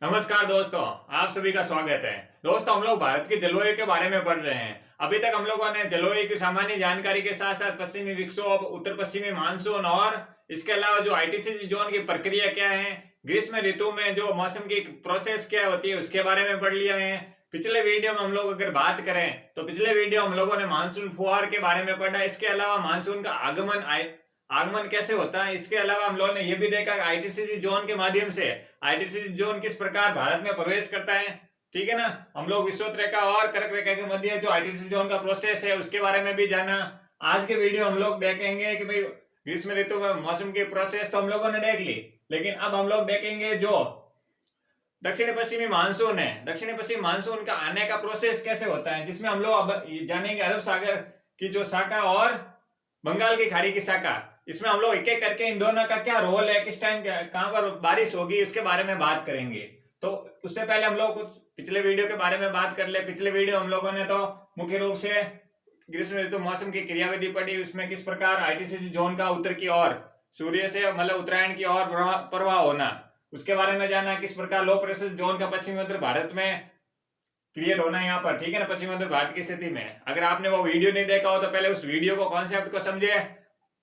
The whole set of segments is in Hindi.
नमस्कार दोस्तों, आप सभी का स्वागत है। दोस्तों, हम लोग भारत के जलवायु के बारे में पढ़ रहे हैं। अभी तक हम लोगों ने जलवायु की सामान्य जानकारी के साथ साथ पश्चिमी विक्षोभ, उत्तर पश्चिमी मानसून और इसके अलावा जो आईटीसीजी जोन की प्रक्रिया क्या है, ग्रीष्म ऋतु में जो मौसम की प्रोसेस क्या होती है उसके बारे में पढ़ लिया है। पिछले वीडियो में हम लोग अगर बात करें तो पिछले वीडियो हम लोगों ने मानसून फुहार के बारे में पढ़ा। इसके अलावा मानसून का आगमन कैसे होता है, इसके अलावा हम लोगों ने यह भी देखा आईटीसीजी जोन के माध्यम से आईटीसीजी जोन किस प्रकार भारत में प्रवेश करता है। ठीक है ना। हम लोग विषुवत रेखा और कर्क रेखा के मध्य जो आईटीसीजी जोन का प्रोसेस है उसके बारे में भी जाना। आज के वीडियो हम लोग देखेंगे कि भाई ग्रीष्म ऋतु में मौसम की प्रोसेस तो हम लोगों ने देख ली, लेकिन अब हम लोग देखेंगे जो दक्षिण पश्चिमी मानसून है, दक्षिण पश्चिमी मानसून का आने का प्रोसेस कैसे होता है, जिसमें हम लोग अब जानेंगे अरब सागर की जो शाखा और बंगाल की खाड़ी की शाखा। इसमें हम लोग एक एक करके इन दोनों का क्या रोल है, किस टाइम कहां पर बारिश होगी उसके बारे में बात करेंगे। तो उससे पहले हम लोग कुछ पिछले वीडियो के बारे में बात कर ले। पिछले वीडियो हम लोगों ने तो मुख्य रूप से ग्रीष्म ऋतु मौसम की क्रियाविधि पढ़ी, उसमें किस प्रकार आईटीसीजी जोन का उत्तर की ओर सूर्य से मतलब उत्तरायण की ओर प्रवाह होना उसके बारे में जाना, किस प्रकार लो प्रेशर जोन का पश्चिमी उत्तर भारत में क्रिएट होना यहाँ पर। ठीक है ना, पश्चिमी उत्तर भारत की स्थिति में। अगर आपने वो वीडियो नहीं देखा हो तो पहले उस वीडियो को कॉन्सेप्ट को समझे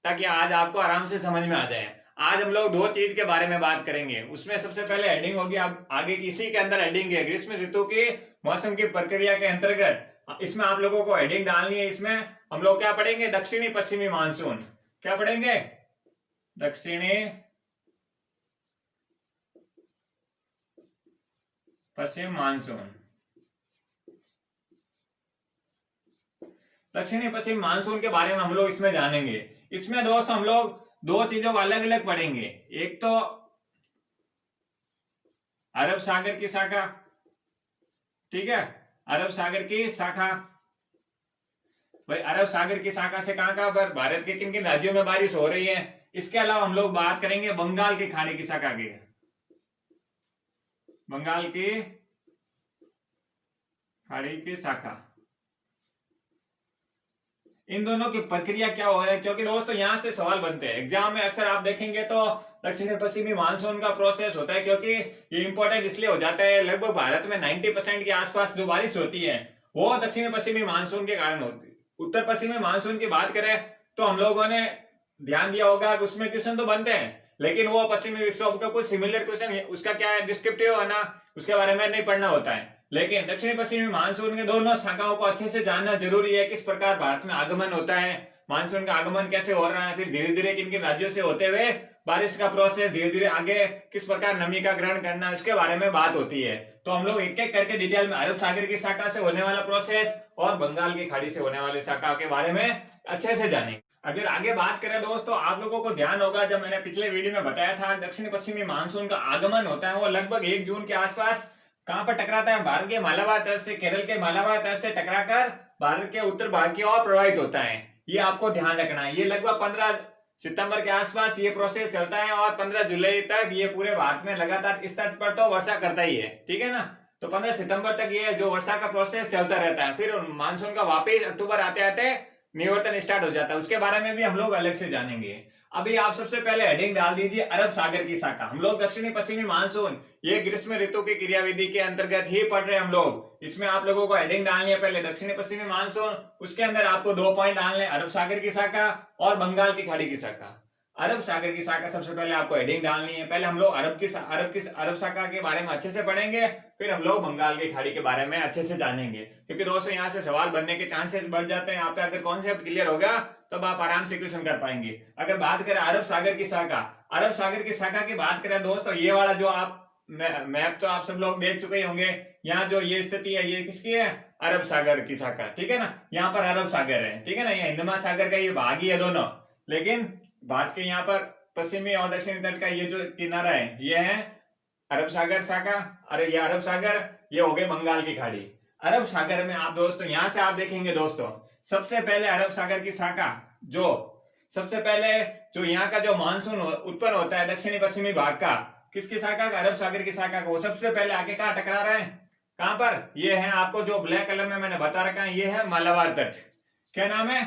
ताकि आज आपको आराम से समझ में आ जाए। आज हम लोग दो चीज के बारे में बात करेंगे। उसमें सबसे पहले हेडिंग होगी आगे की, इसी के अंदर हेडिंग है ग्रीष्म ऋतु की मौसम की प्रक्रिया के अंतर्गत। इसमें आप लोगों को हेडिंग डालनी है। इसमें हम लोग क्या पढ़ेंगे, दक्षिणी पश्चिमी मानसून। क्या पढ़ेंगे, दक्षिणी पश्चिम मानसून। दक्षिणी पश्चिम मानसून के बारे में हम लोग इसमें जानेंगे। इसमें दोस्त हम लोग दो चीजों को अलग अलग पढ़ेंगे। एक तो अरब सागर की शाखा, ठीक है, अरब सागर की शाखा। भाई अरब सागर की शाखा से कहां कहां पर भारत के किन किन राज्यों में बारिश हो रही है। इसके अलावा हम लोग बात करेंगे बंगाल की खाड़ी की शाखा की, बंगाल की खाड़ी की शाखा। इन दोनों की प्रक्रिया क्या हो रहा है, क्योंकि दोस्तों यहां से सवाल बनते हैं एग्जाम में। अक्सर आप देखेंगे तो दक्षिण पश्चिमी मानसून का प्रोसेस होता है, क्योंकि ये इंपॉर्टेंट इसलिए हो जाता है। लगभग भारत में 90% के आसपास जो बारिश होती है वो दक्षिण पश्चिमी मानसून के कारण होती है। उत्तर पश्चिमी मानसून की बात करें तो हम लोगों ने ध्यान दिया होगा कि उसमें क्वेश्चन तो बनते हैं, लेकिन वो पश्चिमी विक्षोभ का कुछ सिमिलर क्वेश्चन, उसका क्या है डिस्क्रिप्टिव है ना, उसके बारे में नहीं पढ़ना होता है। लेकिन दक्षिण पश्चिमी मानसून के दोनों शाखाओं को अच्छे से जानना जरूरी है। किस प्रकार भारत में आगमन होता है, मानसून का आगमन कैसे हो रहा है, फिर धीरे धीरे किन किन राज्यों से होते हुए बारिश का प्रोसेस धीरे धीरे आगे किस प्रकार नमी का ग्रहण करना, इसके बारे में बात होती है। तो हम लोग एक एक करके डिटेल में अरब सागर की शाखा से होने वाला प्रोसेस और बंगाल की खाड़ी से होने वाली शाखा के बारे में अच्छे से जानेंगे। अगर आगे बात करें दोस्तों, आप लोगों को ध्यान होगा जब मैंने पिछले वीडियो में बताया था दक्षिण पश्चिमी मानसून का आगमन होता है वो लगभग 1 जून के आसपास कहां पर टकराता है, भारत के मालाबार तट से, केरल के मालाबार तट से टकराकर भारत के उत्तर भाग की ओर प्रवाहित होता है। ये आपको ध्यान रखना है। ये लगभग 15 सितंबर के आसपास ये प्रोसेस चलता है और 15 जुलाई तक ये पूरे भारत में लगातार इस तट पर तो वर्षा करता ही है। ठीक है ना, तो 15 सितंबर तक ये जो वर्षा का प्रोसेस चलता रहता है। फिर मानसून का वापिस अक्टूबर आते आते निवर्तन स्टार्ट हो जाता है। उसके बारे में भी हम लोग अलग से जानेंगे। अभी आप सबसे पहले हेडिंग डाल दीजिए अरब सागर की शाखा। हम लोग दक्षिणी पश्चिमी मानसून ये ग्रीष्म ऋतु की क्रियाविधि के अंतर्गत ही पढ़ रहे हैं हम लोग। इसमें आप लोगों को हेडिंग डालनी है पहले दक्षिणी पश्चिमी मानसून, उसके अंदर आपको 2 पॉइंट डालने, अरब सागर की शाखा और बंगाल की खाड़ी की शाखा। अरब सागर की शाखा सबसे पहले आपको हेडिंग डालनी है। पहले हम लोग अरब शाखा के बारे में अच्छे से पढ़ेंगे, फिर हम लोग बंगाल की खाड़ी के बारे में अच्छे से जानेंगे, क्योंकि दोस्तों यहाँ से सवाल बनने के चांसेस बढ़ जाते हैं। आपका अगर कॉन्सेप्ट क्लियर होगा तब आप आराम से क्वेश्चन कर पाएंगे। अगर बात करें अरब सागर की शाखा, अरब सागर की शाखा की बात करें दोस्तों, ये वाला जो आप मैप तो आप सब लोग देख चुके होंगे। यहाँ जो ये स्थिति है ये किसकी है, अरब सागर की शाखा। ठीक है ना, यहाँ पर अरब सागर है। ठीक है ना, ये हिंद महासागर का ये भाग ही है दोनों, लेकिन भारत के यहाँ पर पश्चिमी और दक्षिणी तट का ये जो किनारा है ये है अरब सागर शाखा। अरे ये अरब सागर, ये हो गए बंगाल की खाड़ी। अरब सागर में आप दोस्तों यहां से आप देखेंगे दोस्तों, सबसे पहले अरब सागर की शाखा जो सबसे पहले जो यहाँ का जो मानसून उत्पन्न होता है दक्षिणी पश्चिमी भाग का, किसकी शाखा का, अरब सागर की शाखा का, वो सबसे पहले आके कहा टकरा रहा है, कहां पर, ये है आपको जो ब्लैक कलर में मैंने बता रखा है, ये है मालाबार तट। क्या नाम है,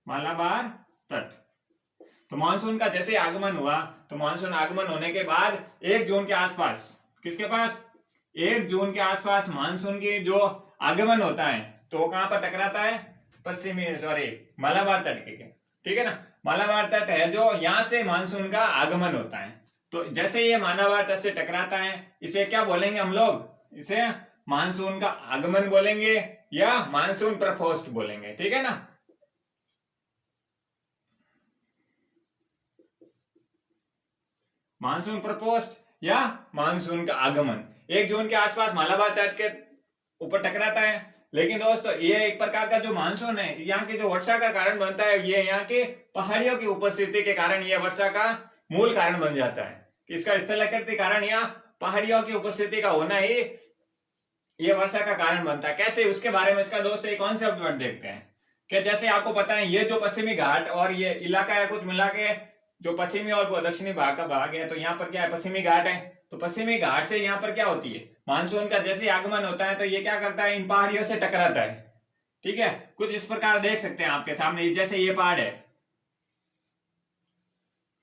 मालाबार तट। तो मानसून का जैसे आगमन हुआ, तो मानसून आगमन होने के बाद 1 जून के आसपास, किसके पास, 1 जून के आसपास मानसून की जो आगमन होता है तो वो कहां पर टकराता है, मालाबार तट के, ठीक है ना। मालाबार तट है जो यहां से मानसून का आगमन होता है। तो जैसे ये मालाबार तट से टकराता है, इसे क्या बोलेंगे हम लोग, इसे मानसून का आगमन बोलेंगे या मानसून प्रकोष्ठ बोलेंगे, ठीक है ना। मानसून प्रकोष्ठ या मानसून का आगमन 1 जून के आसपास मालाबार तट के ऊपर टकराता है। लेकिन दोस्तों ये एक प्रकार का जो मानसून है, यहाँ की जो वर्षा का कारण बनता है, ये यहाँ के पहाड़ियों की उपस्थिति के कारण यह वर्षा का मूल कारण बन जाता है। इसका स्थलाकृति कारण या पहाड़ियों की उपस्थिति का होना ही ये वर्षा का कारण बनता है। कैसे, उसके बारे में इसका दोस्तों एक कॉन्सेप्ट वर्ड देखते हैं कि जैसे आपको पता है ये जो पश्चिमी घाट और ये इलाका है, कुछ मिला के जो पश्चिमी और दक्षिणी भाग का भाग है, तो यहाँ पर क्या है, पश्चिमी घाट है। तो पश्चिमी घाट से यहाँ पर क्या होती है, मानसून का जैसे आगमन होता है तो ये क्या करता है, इन पहाड़ियों से टकराता है, ठीक है। कुछ इस प्रकार देख सकते हैं आपके सामने, जैसे ये पहाड़ है,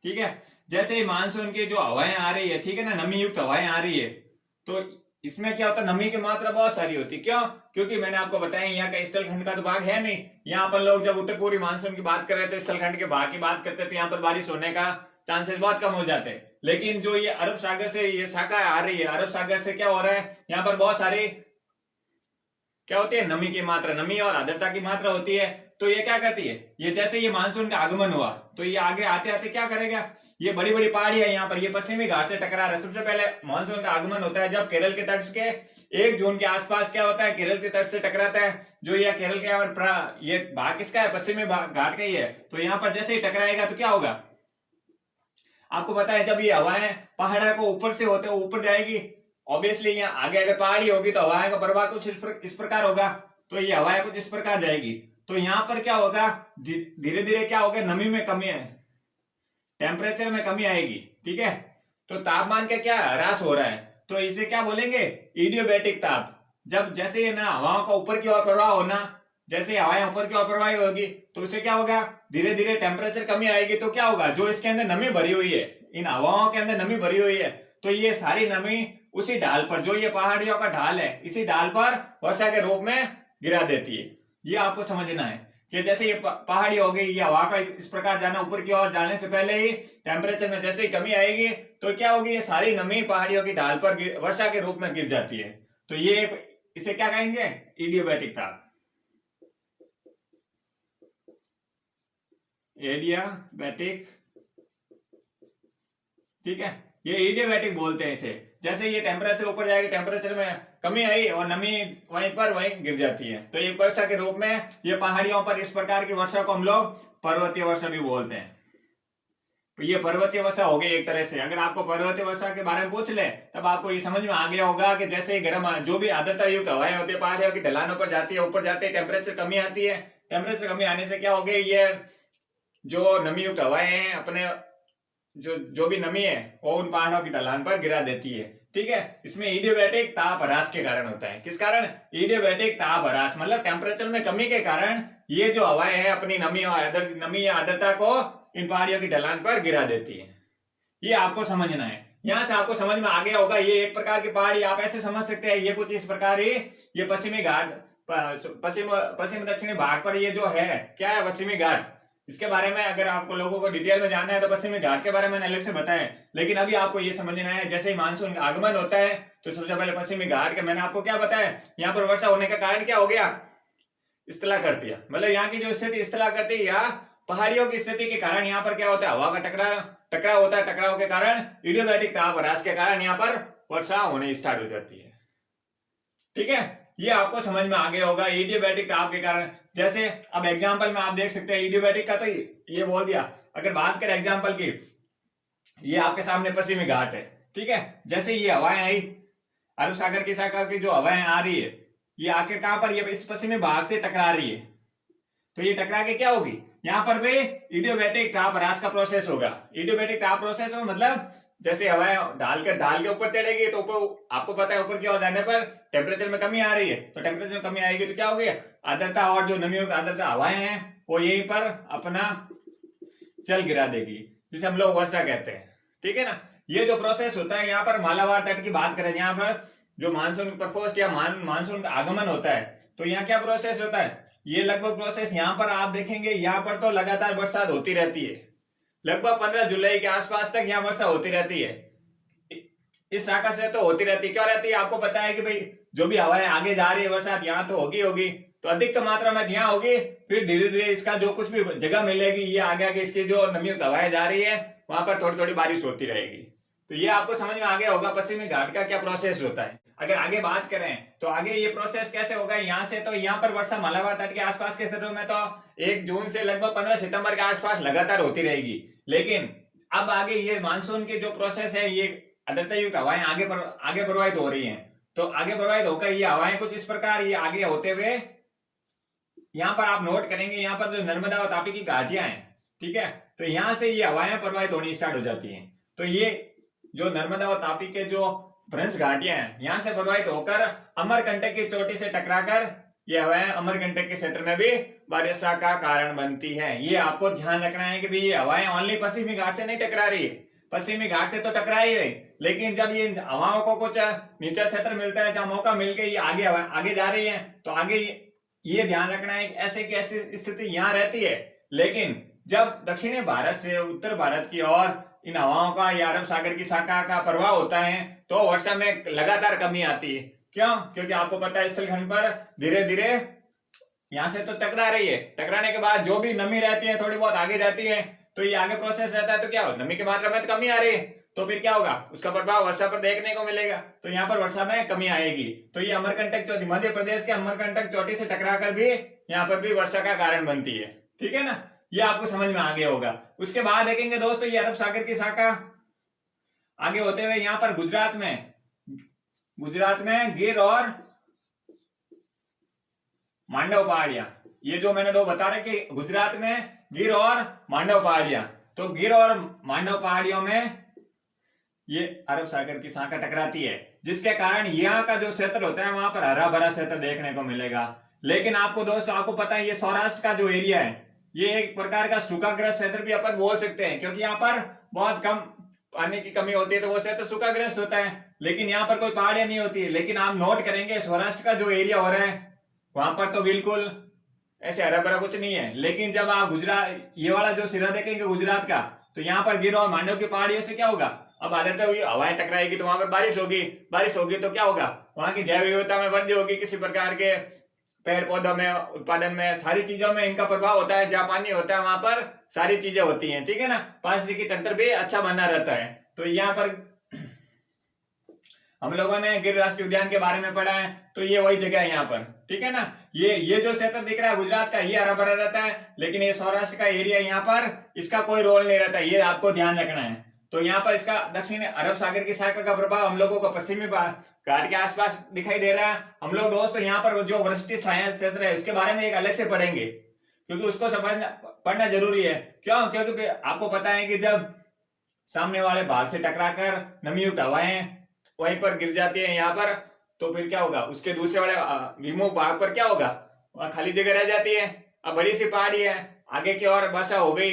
ठीक है। जैसे ही मानसून की जो हवाएं आ रही है, ठीक है ना, नमी युक्त हवाएं आ रही है, तो इसमें क्या होता है, नमी की मात्रा बहुत सारी होती है। क्यों, क्योंकि मैंने आपको बताया यहाँ का स्थलखंड का तो भाग है नहीं। यहाँ पर लोग जब उत्तर पूर्वी मानसून की बात कर रहे हैं तो स्थलखंड के भाग की बात करते हैं, तो यहाँ पर बारिश होने का चांसेस बहुत कम हो जाते हैं। लेकिन जो ये अरब सागर से ये शाखा आ रही है, अरब सागर से क्या हो रहा है, यहाँ पर बहुत सारी क्या होती है, नमी की मात्रा, नमी और आर्द्रता की मात्रा होती है। तो ये क्या करती है, ये जैसे ये मानसून का आगमन हुआ तो ये आगे आते आते क्या करेगा, ये बड़ी बड़ी पहाड़ी है यहाँ पर, ये पश्चिमी घाट से टकरा रहा है। सबसे पहले मानसून का आगमन होता है जब केरल के तट के 1 जून के आसपास क्या होता है, केरल के तट से टकराता है। जो ये केरल के ये भाग किसका है, पश्चिमी घाट का ही है। तो यहाँ पर जैसे ही टकराएगा तो क्या होगा, आपको पता है जब ये हवाएं पहाड़ को ऊपर से होते ऊपर जाएगी, ऑब्वियसली यहाँ आगे अगर पहाड़ी होगी तो हवाएं का प्रवाह कुछ इस प्रकार होगा, तो ये हवाएं कुछ इस प्रकार जाएगी। तो यहाँ पर क्या होगा, धीरे धीरे क्या होगा, नमी में कमी है, टेम्परेचर में कमी आएगी, ठीक है। तो तापमान का क्या ह्रास हो रहा है, तो इसे क्या बोलेंगे, इडियोबैटिक ताप। जब जैसे ये ना हवाओं का ऊपर की ओर प्रवाह होना, जैसे हवाएं ऊपर की ओर प्रवाही होगी तो उससे क्या होगा, धीरे धीरे टेम्परेचर कमी आएगी। तो क्या होगा, जो इसके अंदर नमी भरी हुई है, इन हवाओं के अंदर नमी भरी हुई है, तो ये सारी नमी उसी ढाल पर, जो ये पहाड़ियों का ढाल है, इसी ढाल पर वर्षा के रूप में गिरा देती है। ये आपको समझना है कि जैसे ये पहाड़ी हो गई, ये हवा का इस प्रकार जाना, ऊपर की ओर जाने से पहले ही टेम्परेचर में जैसे ही कमी आएगी तो क्या होगी, ये सारी नमी पहाड़ियों की ढाल पर वर्षा के रूप में गिर जाती है। तो ये इसे क्या कहेंगे, इडियोबैटिक ताप, एडियाबैटिक, ठीक है। ये इडियोबैटिक बोलते हैं इसे। जैसे ये टेम्परेचर ऊपर जाएगी, टेम्परेचर में कमी आई और नमी वहीं पर वहीं गिर जाती है, तो ये वर्षा के रूप में ये पहाड़ियों पर इस प्रकार की वर्षा को हम लोग पर्वतीय वर्षा भी बोलते हैं। तो ये पर्वतीय वर्षा हो गई एक तरह से। अगर आपको पर्वतीय वर्षा के बारे में पूछ ले तब आपको ये समझ में आ गया होगा कि जैसे ही गर्म जो भी आर्द्रता युक्त हवाएं होती है, पहाड़ियों की ढलानों पर जाती है, ऊपर जाती है, टेम्परेचर कमी आती है, टेम्परेचर कमी आने से क्या हो गई, ये जो नमी युक्त हवाएं हैं अपने जो भी नमी है वो उन पहाड़ों की ढलान पर गिरा देती है, ठीक है। इसमें इडियोबैटिक ताप ह्रास के कारण होता है। किस कारण, इडियोबैटिक ताप ह्रास, मतलब टेम्परेचर में कमी के कारण ये जो हवाएं हैं अपनी नमी या आर्द्रता को इन पहाड़ियों की ढलान पर गिरा देती है। ये आपको समझना है। यहां से आपको समझ में आ गया होगा, ये एक प्रकार की पहाड़ी आप ऐसे समझ सकते हैं, ये कुछ इस प्रकार ही ये पश्चिमी घाट, पश्चिम दक्षिणी भाग पर ये जो है क्या है, पश्चिमी घाट। इसके बारे में अगर आपको लोगों को डिटेल में जानना है तो पश्चिमी घाट के बारे में अलग से बताएं, लेकिन अभी आपको ये समझना है जैसे ही मानसून का आगमन होता है तो सबसे पहले पश्चिमी घाट के, मैंने आपको क्या बताया, यहाँ पर वर्षा होने का कारण क्या हो गया, स्थलाकृति, मतलब यहाँ की जो स्थिति स्थलाकृति या पहाड़ियों की स्थिति के कारण यहाँ पर क्या होता है, हवा का टकराव होता है, टकराव के कारण इडियोबैटिक ताप ह्रास के कारण यहाँ पर वर्षा होने स्टार्ट हो जाती है, ठीक है। ये आपको समझ में आ गया होगा, इडियोबैटिक ताप के कारण। जैसे अब एग्जांपल में आप देख सकते हैं इडियोबैटिक का, तो ये बोल दिया। अगर बात करें एग्जांपल की, ये आपके सामने पश्चिमी घाट है, ठीक है। जैसे ये हवाएं आई, अरब सागर की शाखा की जो हवाएं आ रही है, ये आके कहां पर, ये इस पश्चिमी भाग से टकरा रही है, तो ये टकरा के क्या होगी, यहाँ पर भी इडियोबैटिक ताप ह्रास का प्रोसेस होगा। इडियोबैटिक ताप प्रोसेस में मतलब जैसे हवाएं ढाल के ऊपर चढ़ेगी तो ऊपर आपको पता है ऊपर की ओर जाने पर टेम्परेचर में कमी आ रही है, तो टेम्परेचर में कमी आएगी तो क्या होगी, आर्द्रता और जो नमी युक्त आर्द्रता हवाएं हैं वो यहीं पर अपना जल गिरा देगी, जिसे हम लोग वर्षा कहते हैं। ठीक है ना, ये जो प्रोसेस होता है यहाँ पर मालाबार तट की बात करें, यहाँ पर जो मानसून परफोस्ट या मानसून का आगमन होता है, तो यहाँ क्या प्रोसेस होता है, ये लगभग प्रोसेस यहाँ पर आप देखेंगे, यहाँ पर तो लगातार बरसात होती रहती है, लगभग 15 जुलाई के आसपास तक यहाँ वर्षा होती रहती है। इस शाखा से तो होती रहती, क्यों रहती है, आपको पता है कि भाई जो भी हवाएं आगे जा रही है, बरसात यहाँ तो होगी तो अधिकतम मात्रा में यहाँ होगी, फिर धीरे धीरे इसका जो कुछ भी जगह मिलेगी, ये आगे आगे इसकी जो नमीयुक्त हवाएं जा रही है वहां पर थोड़ी थोड़ी बारिश होती रहेगी। तो ये आपको समझ में आ गया होगा पश्चिमी घाट का क्या प्रोसेस होता है। अगर आगे बात करें तो आगे ये प्रोसेस कैसे होगा, यहाँ से तो यहाँ पर वर्षा मालाबार तट के आसपास के क्षेत्रों में तो 1 जून से लगभग 15 सितंबर के आसपास लगातार होती रहेगी। लेकिन अब आगे ये मानसून की जो प्रोसेस है, ये आर्द्रतायुक्त हवाएं आगे प्रवाहित हो रही हैं, तो आगे प्रवाहित होकर ये हवाएं कुछ इस प्रकार ये आगे होते हुए यहाँ पर आप नोट करेंगे, यहाँ पर जो नर्मदा और तापी की घाटियां हैं, ठीक है, तो यहाँ से ये हवाएं प्रवाहित होनी स्टार्ट हो जाती हैं। तो ये जो नर्मदा और तापी के जो भ्रंश घाटियां हैं, यहाँ से प्रवाहित होकर अमरकंटक की चोटी से टकराकर ये हवाएं अमरकंटक के क्षेत्र में भी वर्षा का कारण बनती है। ये आपको ध्यान रखना है कि भाई ये हवाएं ओनली पश्चिमी घाट से नहीं टकरा रही है, पश्चिमी घाट से तो टकरा ही रही, लेकिन जब ये हवाओं को कुछ नीचा क्षेत्र मिलता है, जहाँ मौका मिलकर ये आगे जा रही है, तो आगे ये ध्यान रखना है कि ऐसे की ऐसी स्थिति यहाँ रहती है। लेकिन जब दक्षिणी भारत से उत्तर भारत की ओर इन हवाओं का या अरब सागर की शाखा का प्रभाव होता है, तो वर्षा में लगातार कमी आती है। क्यों? क्योंकि आपको पता है स्थलखंड पर धीरे धीरे यहाँ से तो टकरा रही है, टकराने के बाद जो भी नमी रहती है थोड़ी बहुत आगे जाती है, तो ये आगे प्रोसेस रहता है, तो क्या हो, नमी की मात्रा में तो कमी आ रही है, तो फिर क्या होगा, उसका प्रभाव वर्षा पर देखने को मिलेगा, तो यहाँ पर वर्षा में कमी आएगी। तो ये अमरकंटक चोटी, मध्य प्रदेश के अमरकंटक चोटी से टकराकर भी यहाँ पर भी वर्षा का कारण बनती है। ठीक है ना, ये आपको समझ में आ गया होगा। उसके बाद देखेंगे दोस्तों, ये अरब सागर की शाखा आगे होते हुए यहाँ पर गुजरात में गिर और मांडव पहाड़ियां, ये जो मैंने दो बता रहे कि गुजरात में गिर और मांडव पहाड़ियां, तो गिर और मांडव पहाड़ियों में ये अरब सागर की शाखा टकराती है, जिसके कारण यहाँ का जो क्षेत्र होता है वहां पर हरा भरा क्षेत्र देखने को मिलेगा। लेकिन आपको दोस्तों आपको पता है, ये सौराष्ट्र का जो एरिया है, ये एक प्रकार का सूखाग्रस्त क्षेत्र भी अपन बोल सकते हैं, क्योंकि यहाँ पर बहुत कम पानी की कमी होती है, तो वो क्षेत्र सूखाग्रस्त होता है। लेकिन यहाँ पर कोई पहाड़ियां नहीं होती है। लेकिन आप नोट करेंगे सौराष्ट्र का जो एरिया हो रहा है वहां पर तो बिल्कुल ऐसे हरा भरा कुछ नहीं है। लेकिन जब आप गुजरात ये वाला जो सिरा देखेंगे गुजरात का, तो यहाँ पर गिर और मांडव की पहाड़ियों से क्या होगा, अब आदत हुई हवाएं टकराएगी तो वहां पर बारिश होगी तो क्या होगा, वहां की जैव विविधता में वृद्धि होगी, किसी प्रकार के पेड़ पौधों में, उत्पादन में, सारी चीजों में इनका प्रभाव होता है। जहाँ पानी होता है वहां पर सारी चीजें होती हैं। ठीक है ना, पारिस्थितिकी तंत्र भी अच्छा बना रहता है। तो यहाँ पर हम लोगों ने गिर राष्ट्रीय उद्यान के बारे में पढ़ा है, तो ये वही जगह है यहाँ पर। ठीक है ना, ये जो क्षेत्र दिख रहा है गुजरात का, ये हरा भरा रहता है, लेकिन ये सौराष्ट्र का एरिया यहाँ पर इसका कोई रोल नहीं रहता, ये आपको ध्यान रखना है। तो यहाँ पर इसका दक्षिण अरब सागर की शाखा का प्रभाव हम लोगों को पश्चिमी घाट के आसपास दिखाई दे रहा है। हम लोग दोस्तों यहाँ पर जो वृष्टि सहायक क्षेत्र है उसके बारे में एक अलग से पढ़ेंगे, क्योंकि उसको पढ़ना जरूरी है। क्यों? क्योंकि आपको पता है कि जब सामने वाले भाग से टकराकर नमीयुक्त हवाएं वहीं पर गिर जाती है यहाँ पर, तो फिर क्या होगा, उसके दूसरे वाले विमुख भाग पर क्या होगा, वहां खाली जगह रह जाती है। अब बड़ी सी पहाड़ी है, आगे की ओर वर्षा हो गई,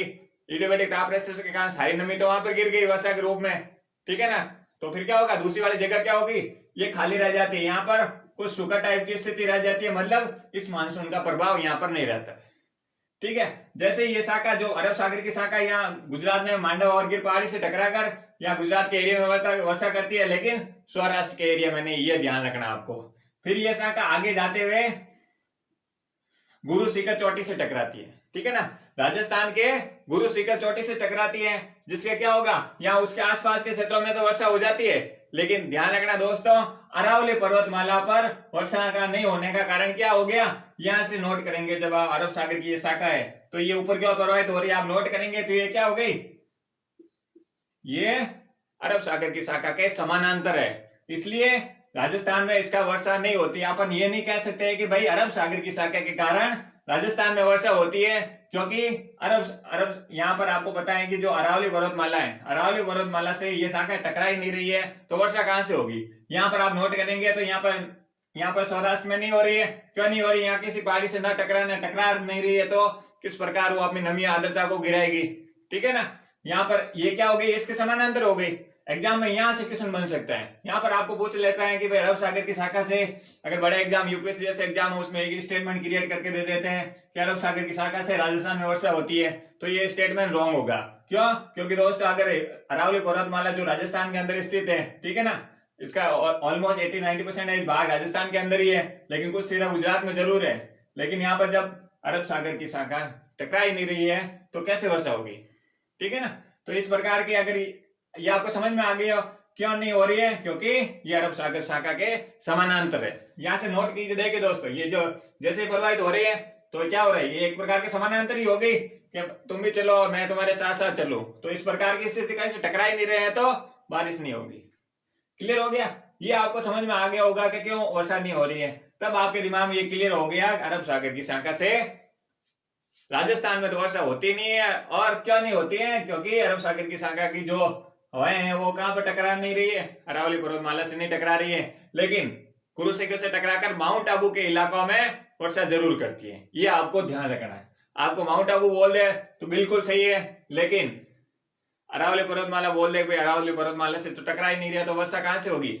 एडियाबैटिक ताप के कारण सारी नमी तो वहां पर गिर गई वर्षा के रूप में। ठीक है ना, तो फिर क्या होगा, दूसरी वाली जगह क्या होगी, ये खाली रह जाती है, यहाँ पर कुछ सूखा टाइप की स्थिति रह जाती है, मतलब इस मानसून का प्रभाव यहाँ पर नहीं रहता। ठीक है, जैसे ये शाखा जो अरब सागर की शाखा यहाँ गुजरात में मांडव और गिर पहाड़ी से टकराकर यहाँ गुजरात के एरिया में वर्षा करती है, लेकिन सौराष्ट्र के एरिया में नहीं, ये ध्यान रखना आपको। फिर ये शाखा आगे जाते हुए गुरु शिखर चोटी से टकराती है। ठीक है ना, राजस्थान के गुरु शिखर चोटी से टकराती है, जिससे क्या होगा, यहाँ उसके आसपास के क्षेत्रों में तो वर्षा हो जाती है, लेकिन ध्यान रखना दोस्तों, अरावली पर्वतमाला पर वर्षा का नहीं होने का कारण क्या हो गया, यहां से नोट करेंगे। जब अरब सागर की ये शाखा है तो ये ऊपर की ओर प्रवाहित हो रही है, आप नोट करेंगे तो ये क्या हो गई, ये अरब सागर की शाखा के समानांतर है, इसलिए राजस्थान में इसका वर्षा नहीं होती। अपन ये नहीं कह सकते कि भाई अरब सागर की शाखा के कारण राजस्थान में वर्षा होती है, क्योंकि अरब यहाँ पर आपको पता है कि जो अरावली पर्वतमाला है, अरावली पर्वतमाला से ये शाखा टकरा ही नहीं रही है, तो वर्षा कहां से होगी। यहाँ पर आप नोट करेंगे तो यहाँ पर सौराष्ट्र में नहीं हो रही है। क्यों नहीं हो रही, यहाँ किसी पहाड़ी से न टकरा नहीं रही है, तो किस प्रकार वो अपनी नमी आर्द्रता को गिराएगी। ठीक है ना। यहाँ पर ये क्या हो गई, इसके समानांतर हो गई। एग्जाम में यहाँ से क्वेश्चन बन सकता है। यहाँ पर आपको पूछ लेता है कि भाई अरब सागर की शाखा से, अगर बड़े एग्जाम यूपीएससी जैसे एग्जाम हो उसमें एक स्टेटमेंट क्रिएट करके दे देते हैं कि अरब सागर की शाखा से राजस्थान में वर्षा होती है, तो ये स्टेटमेंट रॉन्ग होगा। क्यों? क्योंकि दोस्तों अगर अरावली पर्वतमाला जो राजस्थान के अंदर स्थित है, ठीक है ना, इसका ऑलमोस्ट 80-90% भाग राजस्थान के अंदर ही है, लेकिन कुछ सिरा गुजरात में जरूर है। लेकिन यहाँ पर जब अरब सागर की शाखा टकरा ही नहीं रही है तो कैसे वर्षा होगी, ठीक है ना। तो इस प्रकार की अगर ये आपको समझ में आ गई हो क्यों नहीं हो रही है, क्योंकि ये अरब सागर शाखा के समानांतर है। यहाँ से नोट कीजिए, देखिए दोस्तों, ये जो जैसे प्रवाहित हो रही है तो क्या हो रहा है, ये एक प्रकार के समानांतर ही हो गई कि तुम भी चलो मैं तुम्हारे साथ साथ चलूं। तो इस प्रकार की स्थिति कैसे टकरा ही नहीं रहे हैं तो बारिश नहीं होगी। क्लियर हो गया? ये आपको समझ में आ गया होगा कि क्यों वर्षा नहीं हो रही है। तब आपके दिमाग में ये क्लियर हो गया अरब सागर की शाखा से राजस्थान में तो वर्षा होती नहीं है। और क्यों नहीं होती है? क्योंकि अरब सागर की शाखा की जो हवाएं हैं वो कहां पर टकरा नहीं रही है, अरावली पर्वतमाला से नहीं टकरा रही है, लेकिन कुरुक्षेत्र से टकराकर माउंट आबू के इलाकों में वर्षा जरूर करती है। ये आपको ध्यान रखना है। आपको माउंट आबू बोल दे तो बिल्कुल सही है, लेकिन अरावली पर्वतमाला बोल दे भाई अरावली पर्वतमाला से तो टकरा ही नहीं रहा तो वर्षा कहां से होगी।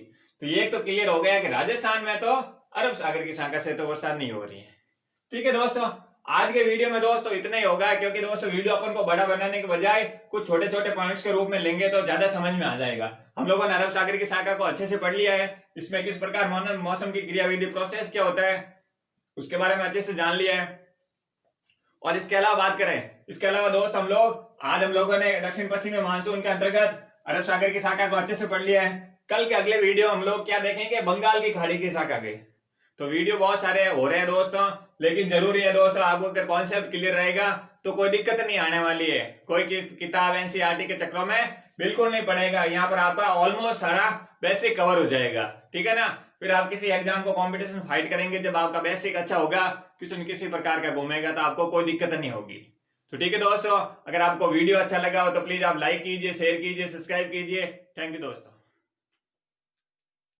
तो ये तो क्लियर हो गया कि राजस्थान में तो अरब सागर की शाखा से तो वर्षा नहीं हो रही है। ठीक है दोस्तों, आज के वीडियो में दोस्तों इतना ही होगा, क्योंकि दोस्तों वीडियो अपन को बड़ा बनाने के बजाय कुछ छोटे छोटे पॉइंट्स के रूप में लेंगे तो ज्यादा समझ में आ जाएगा। हम लोगों ने अरब सागर की शाखा को अच्छे से पढ़ लिया है, इसमें किस प्रकार मौसम की क्रियाविधि प्रोसेस क्या होता है उसके बारे में अच्छे से जान लिया है। और इसके अलावा बात करें, इसके अलावा दोस्त आज हम लोगों ने दक्षिण पश्चिमी मानसून के अंतर्गत अरब सागर की शाखा को अच्छे से पढ़ लिया है। कल के अगले वीडियो हम लोग क्या देखेंगे, बंगाल की खाड़ी की शाखा के। तो वीडियो बहुत सारे हो रहे हैं दोस्तों, लेकिन जरूरी है दोस्तों आपको अगर कॉन्सेप्ट क्लियर रहेगा तो कोई दिक्कत नहीं आने वाली है। कोई किताब एनसीईआरटी के चक्रों में बिल्कुल नहीं पड़ेगा। यहाँ पर आपका ऑलमोस्ट सारा बेसिक कवर हो जाएगा, ठीक है ना। फिर आप किसी एग्जाम को कंपटीशन फाइट करेंगे, जब आपका बेसिक अच्छा होगा, किसी प्रकार का घूमेगा तो आपको कोई दिक्कत नहीं होगी। तो ठीक है दोस्तों, अगर आपको वीडियो अच्छा लगा हो तो प्लीज आप लाइक कीजिए, शेयर कीजिए, सब्सक्राइब कीजिए। थैंक यू दोस्तों।